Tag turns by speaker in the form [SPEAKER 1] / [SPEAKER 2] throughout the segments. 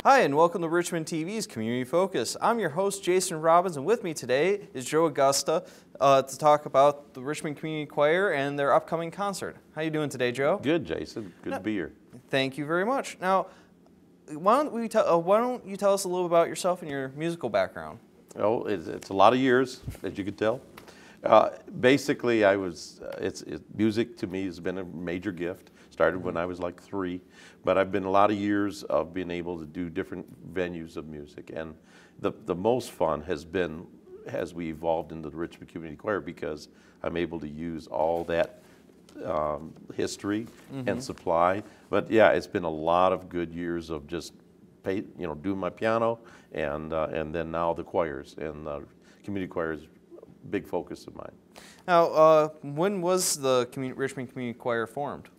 [SPEAKER 1] Hi, and welcome to Richmond TV's Community Focus. I'm your host, Jason Robbins, and with me today is Joe Agosta to talk about the Richmond Community Choir and their upcoming concert. How you doing today, Joe?
[SPEAKER 2] Good, Jason. Good to be here.
[SPEAKER 1] Thank you very much. Now, why don't you tell us a little about yourself and your musical background?
[SPEAKER 2] Oh, it's a lot of years, as you can tell. Basically, music to me has been a major gift. Started when I was like 3, but I've been a lot of years of being able to do different venues of music. And the most fun has been as we evolved into the Richmond Community Choir, because I'm able to use all that history and supply. But yeah, it's been a lot of good years of just doing my piano and then now the choirs, and community choir is a big focus of mine. Now,
[SPEAKER 1] when was the Richmond Community Choir formed?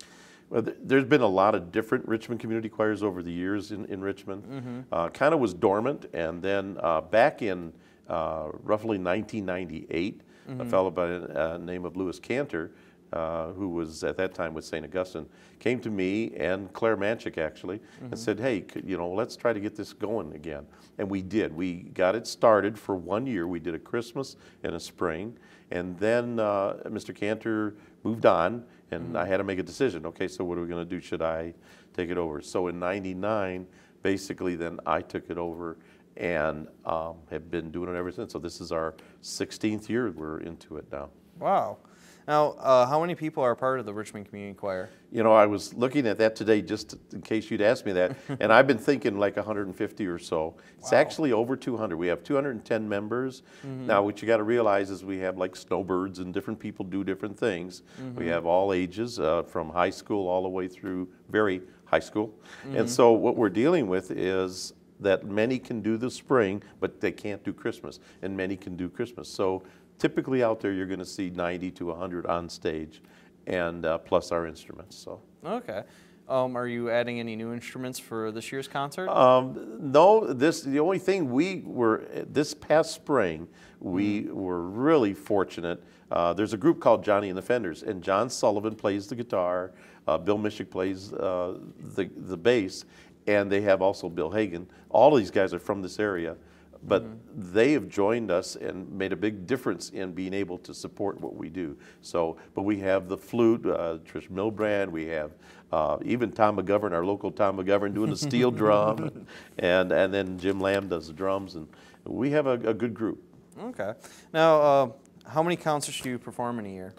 [SPEAKER 2] Well, there's been a lot of different Richmond community choirs over the years in Richmond. Kind of was dormant, and then back in roughly 1998, a fellow by the name of Lewis Cantor, who was at that time with St. Augustine, came to me and Claire Manchik actually and said, "Hey, let's try to get this going again." And we did. We got it started for 1 year. We did a Christmas and a spring, and then Mr. Cantor moved on, and I had to make a decision. Okay, so what are we going to do? Should I take it over? So in '99, basically, then I took it over and have been doing it ever since. So this is our 16th year we're into it now.
[SPEAKER 1] Wow. Now, how many people are part of the Richmond Community Choir?
[SPEAKER 2] I was looking at that today just in case you'd asked me that, and I've been thinking like 150 or so. It's actually over 200. We have 210 members. Now, what you got to realize is we have like snowbirds, and different people do different things. We have all ages, from high school all the way through very high school. And so what we're dealing with is that many can do the spring, but they can't do Christmas, and many can do Christmas. So typically out there, you're going to see 90 to 100 on stage, and plus our instruments. So
[SPEAKER 1] okay, are you adding any new instruments for this year's concert?
[SPEAKER 2] No. The only thing this past spring, we were really fortunate. There's a group called Johnny and the Fenders, and John Sullivan plays the guitar. Bill Mishik plays the bass, and they have also Bill Hagan. All of these guys are from this area. But they have joined us and made a big difference in being able to support what we do. So, but we have the flute, Trish Milbrand, we have even Tom McGovern, our local Tom McGovern, doing the steel drum, and then Jim Lamb does the drums, and we have a good group.
[SPEAKER 1] Okay. Now, how many concerts do you perform in a year?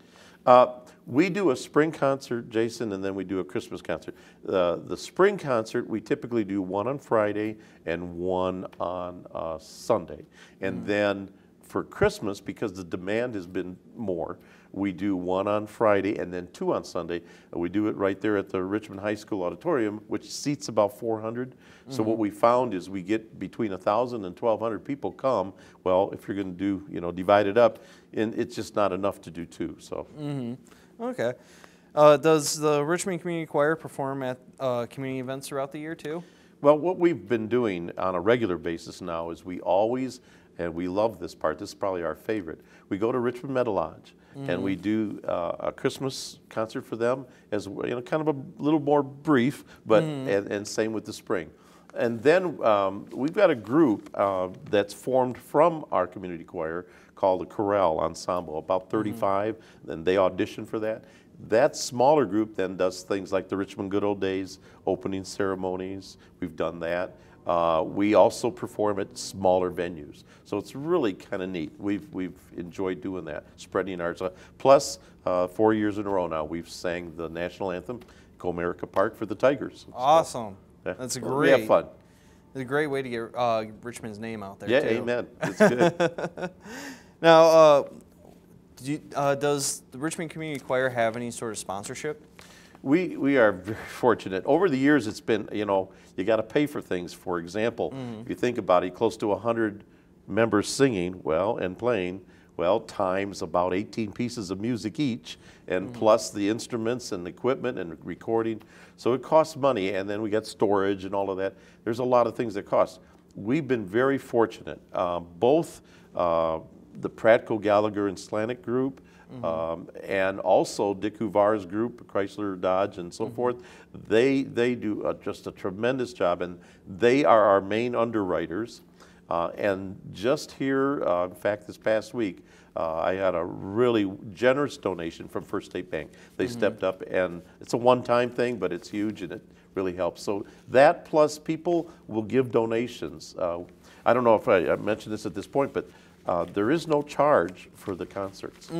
[SPEAKER 2] We do a spring concert, Jason, and then we do a Christmas concert. The spring concert, we typically do one on Friday and one on Sunday. And then for Christmas, because the demand has been more, we do one on Friday and then 2 on Sunday. We do it right there at the Richmond High School Auditorium, which seats about 400. So what we found is we get between 1,000 and 1,200 people come. Well, if you're going to do, divide it up, and it's just not enough to do 2. So.
[SPEAKER 1] Okay. Does the Richmond Community Choir perform at community events throughout the year too?
[SPEAKER 2] Well, what we've been doing on a regular basis now is we always, and we love this part, this is probably our favorite, we go to Richmond Meadow Lodge and we do a Christmas concert for them, as kind of a little more brief, but and same with the spring. And then we've got a group that's formed from our community choir called the Chorale Ensemble, about 35, and they audition for that. That smaller group then does things like the Richmond Good Old Days, opening ceremonies. We've done that. We also perform at smaller venues. So it's really kind of neat. We've enjoyed doing that, spreading ours. Plus, 4 years in a row now, we've sang the national anthem, Comerica Park, for the Tigers.
[SPEAKER 1] Awesome.
[SPEAKER 2] So,
[SPEAKER 1] that's a
[SPEAKER 2] we
[SPEAKER 1] great.
[SPEAKER 2] have fun.
[SPEAKER 1] It's a great way to get Richmond's name out there.
[SPEAKER 2] Yeah,
[SPEAKER 1] too.
[SPEAKER 2] amen. It's good.
[SPEAKER 1] Now, does the Richmond Community Choir have any sort of sponsorship?
[SPEAKER 2] We are very fortunate. Over the years, it's been, you got to pay for things. For example, if you think about it, close to 100 members singing, and playing, times about 18 pieces of music each, and plus the instruments and equipment and recording. So it costs money, and then we got storage and all of that. There's a lot of things that cost. We've been very fortunate. Both the Pratko Gallagher and Slanik group, And also Dick Huvar's group, Chrysler, Dodge, and so forth, they do just a tremendous job, and they are our main underwriters. And just here, in fact, this past week, I had a really generous donation from First State Bank. They stepped up, and it's a one-time thing, but it's huge, and it really helps. So that plus people will give donations. I don't know if I mentioned this at this point, but there is no charge for the concerts.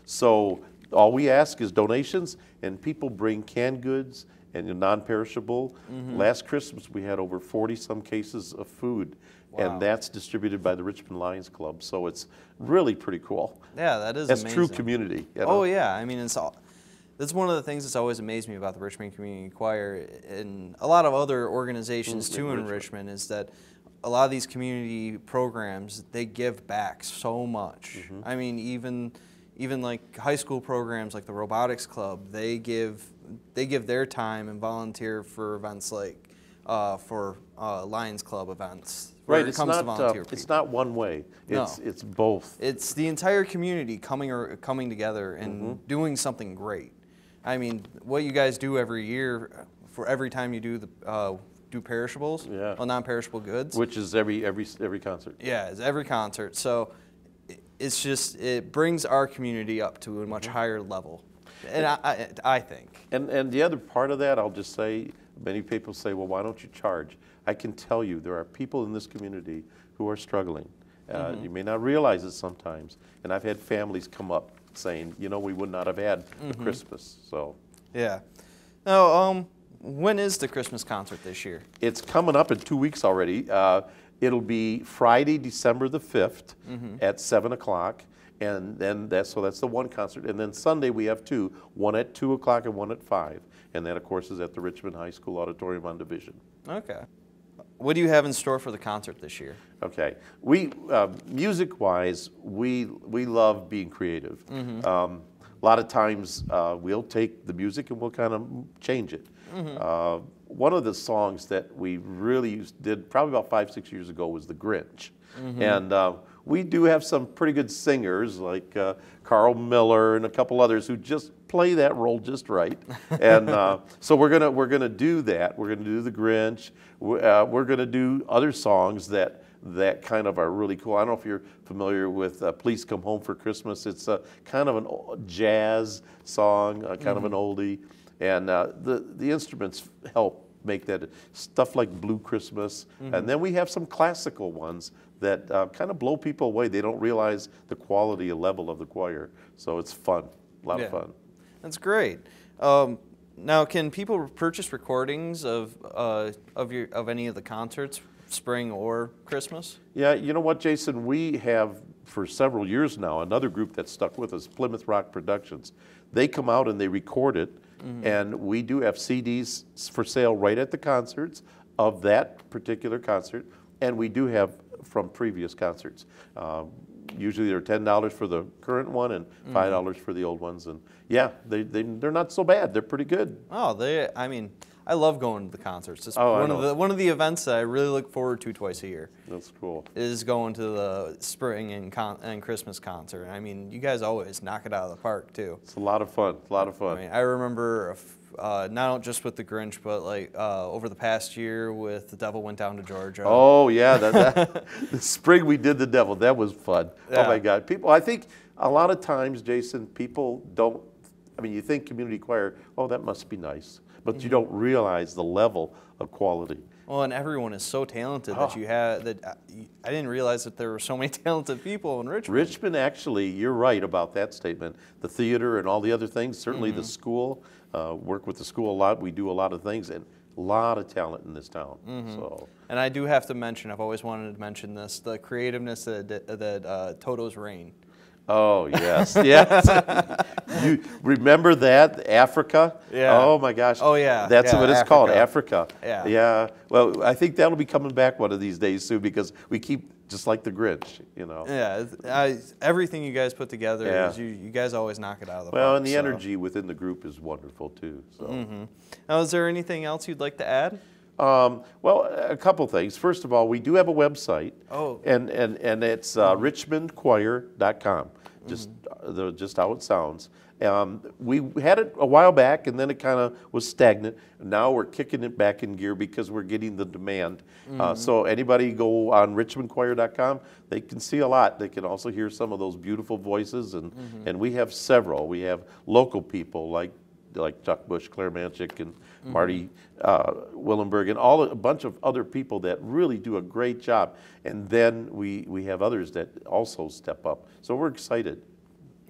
[SPEAKER 2] So all we ask is donations, and people bring canned goods and non-perishable. Last Christmas we had over 40-some cases of food, and that's distributed by the Richmond Lions Club. So it's really pretty cool.
[SPEAKER 1] Yeah, that is
[SPEAKER 2] That's
[SPEAKER 1] amazing.
[SPEAKER 2] true community. You know?
[SPEAKER 1] Oh yeah, I mean that's one of the things that's always amazed me about the Richmond Community Choir and a lot of other organizations too in Richmond is that a lot of these community programs, they give back so much. I mean, even like high school programs like the Robotics Club, they give their time and volunteer for events like for Lions Club events.
[SPEAKER 2] Right,
[SPEAKER 1] It comes to volunteer people.
[SPEAKER 2] it's not one way. It's both.
[SPEAKER 1] It's the entire community coming together and doing something great. I mean, what you guys do every year, for every time you do the do perishables, well, non-perishable goods,
[SPEAKER 2] which is every concert.
[SPEAKER 1] Yeah, it's every concert. So it's just it brings our community up to a much higher level, and I think. And
[SPEAKER 2] the other part of that, I'll just say, many people say, well, why don't you charge? I can tell you there are people in this community who are struggling. You may not realize it sometimes, and I've had families come up saying, you know, we would not have had a Christmas. So
[SPEAKER 1] yeah. Now, when is the Christmas concert this year?
[SPEAKER 2] It's coming up in 2 weeks already. It'll be Friday, December the 5th at 7 o'clock. And then that's the one concert. And then Sunday we have two, one at 2 o'clock and one at 5. And that, of course, is at the Richmond High School Auditorium on Division. Okay.
[SPEAKER 1] What do you have in store for the concert this year?
[SPEAKER 2] Okay. We, music-wise, we love being creative. A lot of times we'll take the music and we'll kind of change it. One of the songs that we really did probably about 5-6 years ago was The Grinch. And we do have some pretty good singers like Carl Miller and a couple others who just play that role just right. And so we're gonna do that. We're gonna do The Grinch. We're gonna do other songs that kind of are really cool. I don't know if you're familiar with Please Come Home for Christmas. It's a kind of a jazz song, kind of an oldie. And the instruments help make that stuff like Blue Christmas. And then we have some classical ones that kind of blow people away. They don't realize the quality and level of the choir. So it's fun, a lot of fun.
[SPEAKER 1] That's great. Now, can people purchase recordings of any of the concerts, spring or Christmas?
[SPEAKER 2] Yeah, you know what, Jason? We have for several years now another group that's stuck with us, Plymouth Rock Productions. They come out and they record it. And we do have CDs for sale right at the concerts of that particular concert, and we do have from previous concerts. Usually they're $10 for the current one and $5 for the old ones, and yeah, they're not so bad. They're pretty good.
[SPEAKER 1] Oh, I mean, I love going to the concerts. It's one of the events that I really look forward to twice a year.
[SPEAKER 2] That's cool.
[SPEAKER 1] Is going to the spring and Christmas concert. I mean, you guys always knock it out of the park too.
[SPEAKER 2] It's a lot of fun. A lot of fun.
[SPEAKER 1] I mean, I remember not just with the Grinch, but like over the past year with The Devil Went Down to Georgia.
[SPEAKER 2] Oh yeah, the spring we did The Devil. That was fun.
[SPEAKER 1] Yeah.
[SPEAKER 2] Oh my God, people. I think a lot of times, Jason, people don't. I mean, you think community choir. Oh, that must be nice. But you don't realize the level of quality.
[SPEAKER 1] Well, and everyone is so talented that you have that. I didn't realize that there were so many talented people in Richmond.
[SPEAKER 2] Richmond, actually, you're right about that statement. The theater and all the other things, certainly the school, work with the school a lot. We do a lot of things, and a lot of talent in this town. So.
[SPEAKER 1] And I do have to mention, I've always wanted to mention this, the creativeness that Toto's Rain.
[SPEAKER 2] Oh, yes, yes. You remember that, Africa?
[SPEAKER 1] Yeah.
[SPEAKER 2] Oh, my gosh.
[SPEAKER 1] Oh, yeah.
[SPEAKER 2] That's what it's called,
[SPEAKER 1] Africa.
[SPEAKER 2] Africa. Yeah. Well, I think that'll be coming back one of these days, too, because we keep, just like the Grinch, you know.
[SPEAKER 1] Yeah, everything you guys put together, is you guys always knock it out of the park.
[SPEAKER 2] Well, and the energy within the group is wonderful, too. So.
[SPEAKER 1] Now, is there anything else you'd like to add?
[SPEAKER 2] Well, a couple things. First of all, we do have a website.
[SPEAKER 1] Oh.
[SPEAKER 2] And it's richmondchoir.com. just how it sounds. We had it a while back, and then it kind of was stagnant. Now we're kicking it back in gear because we're getting the demand. So anybody go on richmondchoir.com, they can see a lot. They can also hear some of those beautiful voices, and we have several. We have local people like Chuck Bush, Claire Manchik, and Marty Willenberg, and a bunch of other people that really do a great job. And then we have others that also step up. So we're excited.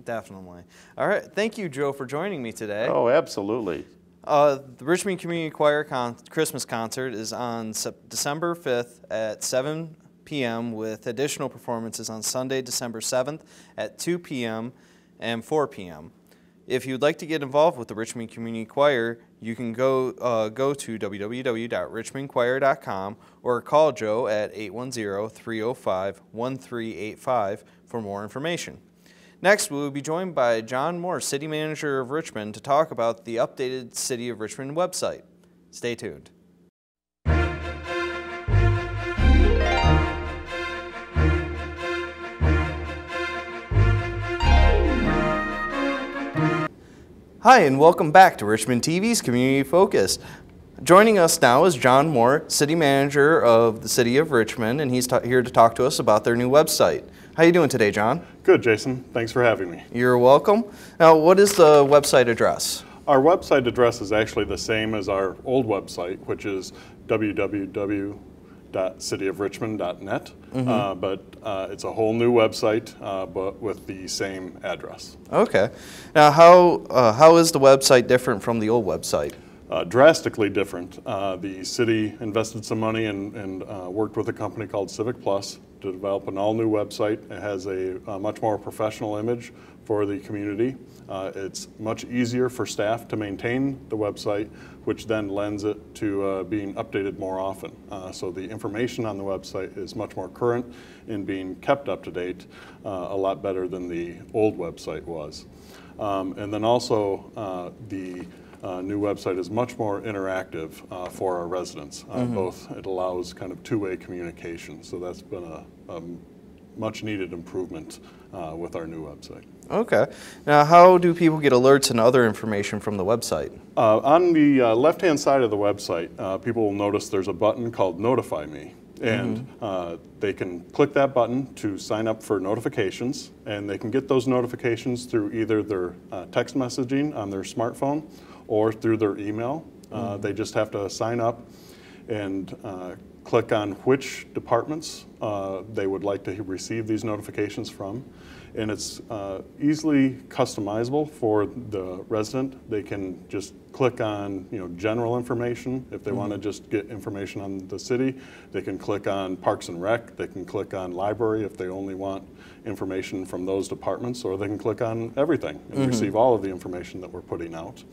[SPEAKER 1] Definitely. All right. Thank you, Joe, for joining me today.
[SPEAKER 2] Oh, absolutely.
[SPEAKER 1] The Richmond Community Choir Christmas concert is on December 5th at 7 p.m. with additional performances on Sunday, December 7th at 2 p.m. and 4 p.m. If you'd like to get involved with the Richmond Community Choir, you can go to www.richmondchoir.com or call Joe at 810-305-1385 for more information. Next, we will be joined by John Moore, City Manager of Richmond, to talk about the updated City of Richmond website. Stay tuned. Hi, and welcome back to Richmond TV's Community Focus. Joining us now is John Moore, City Manager of the City of Richmond, and he's here to talk to us about their new website. How are you doing today, John?
[SPEAKER 3] Good, Jason. Thanks for having me.
[SPEAKER 1] You're welcome. Now, what is the website address?
[SPEAKER 3] Our website address is actually the same as our old website, which is www.cityofrichmond.net, but it's a whole new website, but with the same address.
[SPEAKER 1] Okay. Now, how is the website different from the old website?
[SPEAKER 3] Drastically different. The city invested some money and worked with a company called Civic Plus to develop an all-new website. It has a much more professional image for the community. It's much easier for staff to maintain the website, which then lends it to being updated more often. So the information on the website is much more current in being kept up to date, a lot better than the old website was. And then also the new website is much more interactive for our residents. Both it allows kind of two-way communication, so that's been a much needed improvement with our new website.
[SPEAKER 1] Okay. Now, how do people get alerts and other information from the website?
[SPEAKER 3] On the left-hand side of the website, people will notice there's a button called Notify Me. And they can click that button to sign up for notifications, and they can get those notifications through either their text messaging on their smartphone or through their email. They just have to sign up and click on which departments they would like to receive these notifications from. And it's easily customizable for the resident. They can just click on general information. If they want to just get information on the city, they can click on Parks and Rec. They can click on Library if they only want information from those departments, or they can click on everything and receive all of the information that we're putting out.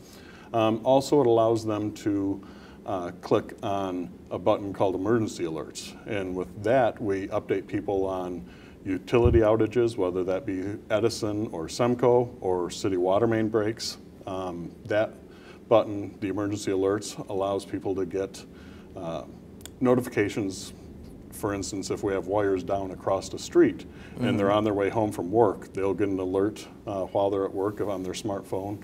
[SPEAKER 3] Also, it allows them to click on a button called Emergency Alerts. And with that, we update people on utility outages, whether that be Edison or Semco or city water main breaks. That button, the Emergency Alerts, allows people to get notifications. For instance, if we have wires down across the street and they're on their way home from work, they'll get an alert while they're at work on their smartphone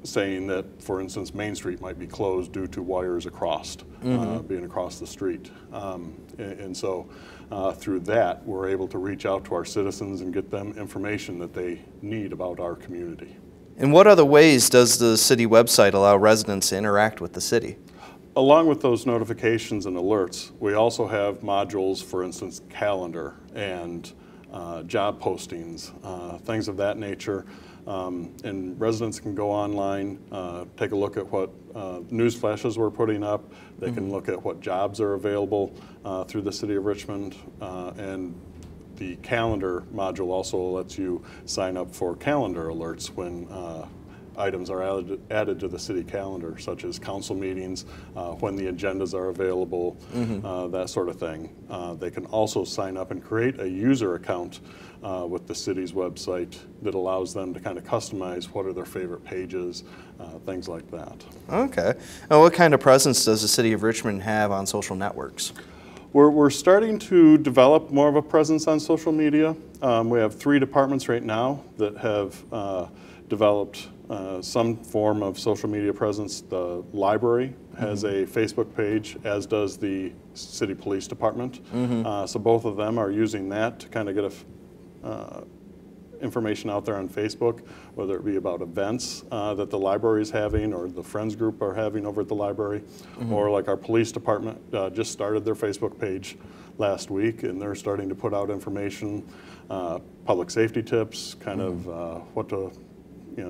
[SPEAKER 3] saying that, for instance, Main Street might be closed due to wires across, being across the street. And so through that, we're able to reach out to our citizens and get them information that they need about our community.
[SPEAKER 1] In what other ways does the city website allow residents to interact with the city?
[SPEAKER 3] Along with those notifications and alerts, we also have modules, for instance, calendar and job postings, things of that nature. And residents can go online, take a look at what news flashes we're putting up. They can look at what jobs are available through the City of Richmond. And the calendar module also lets you sign up for calendar alerts when items are added to the city calendar, such as council meetings, when the agendas are available, that sort of thing. They can also sign up and create a user account with the city's website that allows them to kind of customize what are their favorite pages, things like that.
[SPEAKER 1] Okay. Now, what kind of presence does the City of Richmond have on social networks?
[SPEAKER 3] We're starting to develop more of a presence on social media. We have 3 departments right now that have developed some form of social media presence. The library has a Facebook page, as does the city police department. So both of them are using that to kind of get information out there on Facebook, whether it be about events that the library is having or the Friends group are having over at the library, or like our police department just started their Facebook page last week, and they're starting to put out information, public safety tips, kind of what to,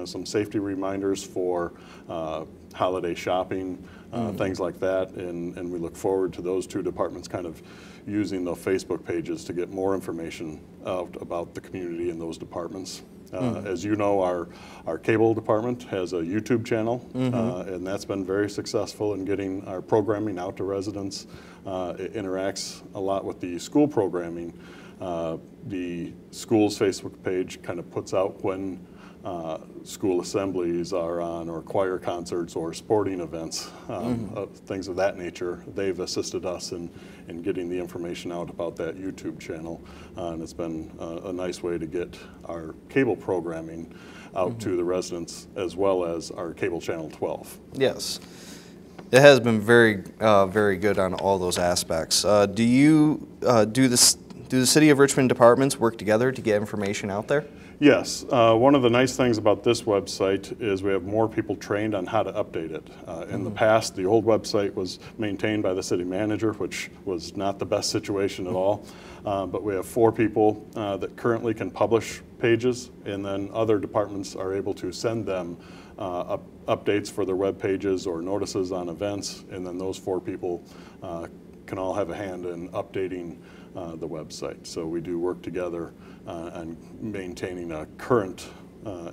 [SPEAKER 3] some safety reminders for holiday shopping, things like that, and we look forward to those 2 departments kind of using the Facebook pages to get more information out about the community in those departments. As you know, our cable department has a YouTube channel, and that's been very successful in getting our programming out to residents. It interacts a lot with the school programming. The school's Facebook page kind of puts out when school assemblies are on, or choir concerts, or sporting events, things of that nature. They've assisted us in getting the information out about that YouTube channel, and it's been a nice way to get our cable programming out to the residents, as well as our cable channel 12.
[SPEAKER 1] Yes. It has been very, very good on all those aspects. Do the City of Richmond departments work together to get information out there?
[SPEAKER 3] Yes. One of the nice things about this website is we have more people trained on how to update it. In the past, the old website was maintained by the city manager, which was not the best situation at all. But we have 4 people that currently can publish pages, and then other departments are able to send them updates for their web pages or notices on events, and then those 4 people can all have a hand in updating the website. So we do work together on maintaining current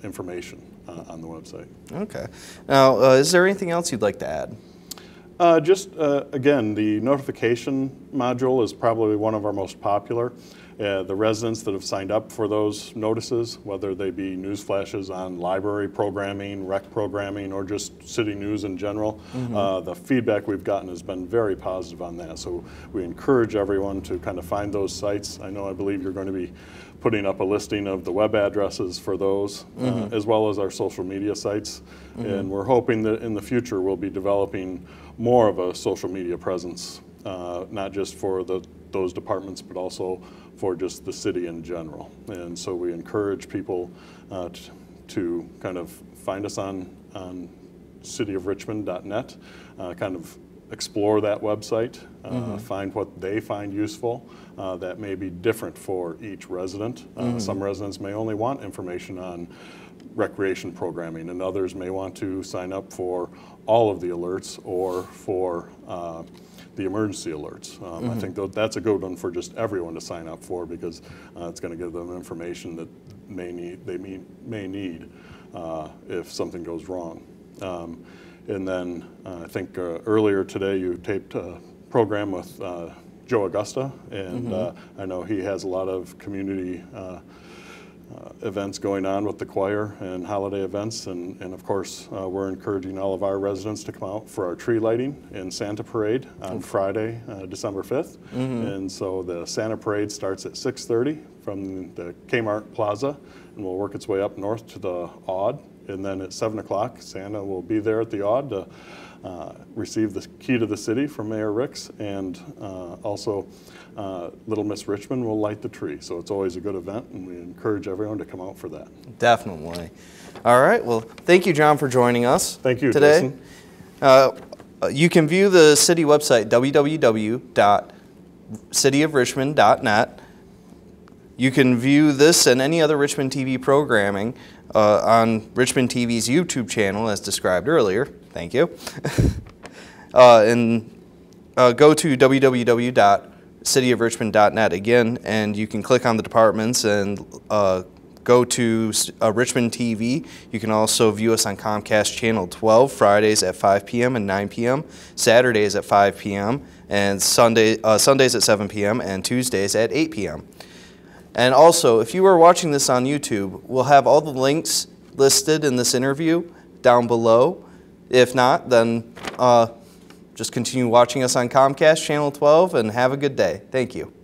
[SPEAKER 3] information on the website. Okay.
[SPEAKER 1] Now, is there anything else you'd like to add?
[SPEAKER 3] Again, the notification module is probably one of our most popular. The residents that have signed up for those notices, whether they be news flashes on library programming, rec programming, or just city news in general, the feedback we've gotten has been very positive on that. So we encourage everyone to kind of find those sites. I believe you're going to be putting up a listing of the web addresses for those, as well as our social media sites. And we're hoping that in the future we'll be developing more of a social media presence, not just for those departments, but also for just the city in general. And so we encourage people to kind of find us on cityofrichmond.net, kind of explore that website, find what they find useful. That may be different for each resident. Some residents may only want information on recreation programming, and others may want to sign up for all of the alerts or for the emergency alerts. I think that's a good one for just everyone to sign up for, because it's going to give them information that they may need if something goes wrong. And then I think earlier today you taped a program with Joe Agosta, and I know he has a lot of community events going on with the choir and holiday events, and of course we're encouraging all of our residents to come out for our tree lighting and Santa Parade on Friday, December 5th. And so the Santa Parade starts at 6:30 from the Kmart Plaza, and will work its way up north to the Aud, and then at 7 o'clock Santa will be there at the Aud to receive the key to the city from Mayor Ricks, and also Little Miss Richmond will light the tree. So it's always a good event, and we encourage everyone to come out for that.
[SPEAKER 1] Definitely. All right. Well, thank you, John, for joining us.
[SPEAKER 3] Thank you
[SPEAKER 1] today. You can view the city website, www.cityofrichmond.net. You can view this and any other Richmond TV programming on Richmond TV's YouTube channel, as described earlier. Thank you. And go to www.cityofrichmond.net again, and you can click on the departments and go to Richmond TV. You can also view us on Comcast Channel 12, Fridays at 5 p.m. and 9 p.m., Saturdays at 5 p.m., and Sundays at 7 p.m., and Tuesdays at 8 p.m. And also, if you are watching this on YouTube, we'll have all the links listed in this interview down below. If not, then Just continue watching us on Comcast Channel 12 and have a good day. Thank you.